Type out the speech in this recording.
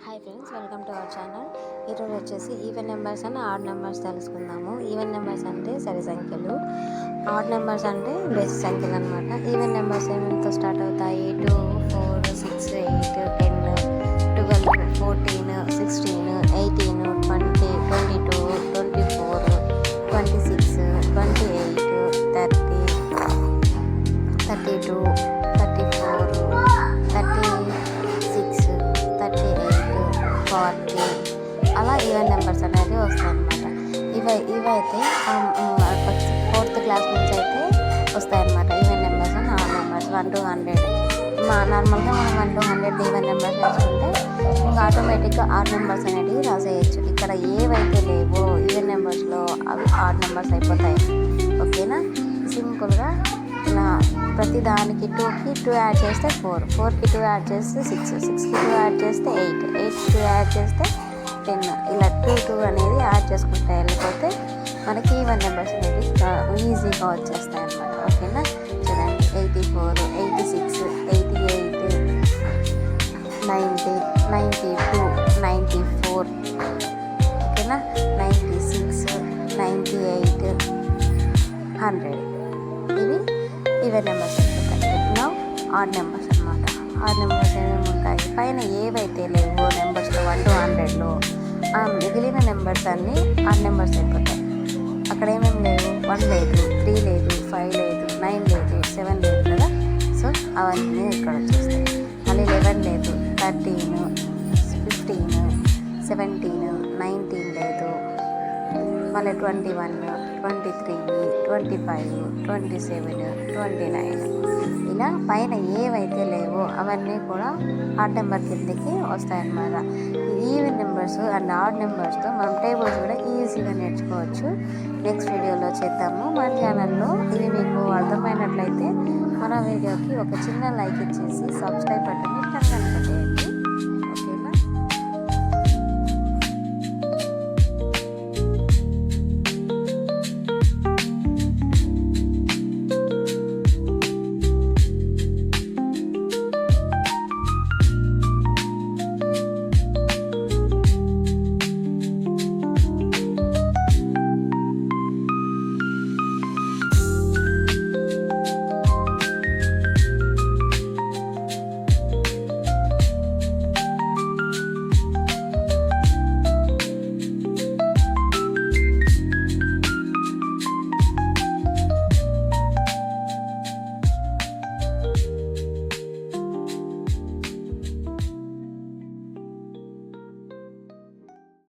Hi friends, welcome to our channel. ఈరోజు వచ్చేసి even numbers and odd numbers తెలుసుకుందాము. Even numbers అంటే సరి సంఖ్యలు, ఆడ్ నెంబర్స్ అంటే బేసి సంఖ్యలు అనమాట. ఈవెన్ నెంబర్స్ ఏమేమితో స్టార్ట్ అవుతాయి? 2, 4, 6, 8, 10, 12, 14, 16, 18, 20, 22, 24, 26, 28, 30, 32, 34, 36, 38, 40 అలా ఈవెన్ నెంబర్స్ అనేది వస్తాయి అన్నమాట. ఇవైతే ఫోర్త్ క్లాస్ నుంచి అయితే వస్తాయన్నమాట. Even numbers and odd numbers 1 to 100. నార్మల్గా మనం 1 to 100 ఈవెన్ నెంబర్స్ వేసుకుంటే ఇంకా ఆటోమేటిక్గా ఆడ్ నెంబర్స్ అనేటివి రాసేయచ్చు. ఇక్కడ ఏవైతే లేవో ఈవెన్ నెంబర్స్లో అవి ఆడ్ నెంబర్స్ అయిపోతాయి. ఓకేనా? సింపుల్గా ఇలా ప్రతి దానికి 2కి 2 యాడ్ చేస్తే 4, 4కి 2 యాడ్ చేస్తే 6, 6కి 2 యాడ్ చేస్తే 8, 8కి 2 యాడ్ చేస్తే 10. ఇలా 2, 2 అనేది యాడ్ చేసుకుంటే వెళ్ళిపోతే మనకి ఈవెన్ నెంబర్స్ అనేవి ఈజీగా వచ్చేస్తాయి అన్నమాట. ఓకేనా? చూడండి, 84, 86, 88, 90, 92, 94, ఓకేనా, 96, 98, 100. ఇవి ఈవెన్ నెంబర్స్ అయిపోతాయి. నౌ ఆడ్ నెంబర్స్ అనమాట. ఆడ్ నెంబర్స్ ఏమేమి ఉంటాయి? పైన ఏవైతే లేవో నెంబర్స్లో 1 to 100లో మిగిలిన నెంబర్స్ అన్నీ ఆడ్ నెంబర్స్ అయిపోతాయి. అక్కడ ఏమేమి లేవు? 1 లేదు, 3 లేదు, 5 లేదు, 9 లేదు, 7 లేదు కదా. సో అవన్నీ ఇక్కడ వచ్చేస్తాయి. మళ్ళీ 11 లేదు, 13, 15, 17, 19 లేదు, మళ్ళీ 21, 23, 25, 27, 29 ఇలా పైన ఏవైతే లేవో అవన్నీ కూడా ఆడ్ నెంబర్ కిందకి వస్తాయన్నమాట. ఈవెన్ నెంబర్స్ అండ్ ఆడ్ నెంబర్స్తో మనం టేబుల్స్ కూడా ఈజీగా నేర్చుకోవచ్చు. నెక్స్ట్ వీడియోలో చేద్దాము. మన ఛానల్లో ఇవి మీకు అర్థమైనట్లయితే మన వీడియోకి ఒక చిన్న లైక్ ఇచ్చేసి సబ్స్క్రైబ్ బటన్ని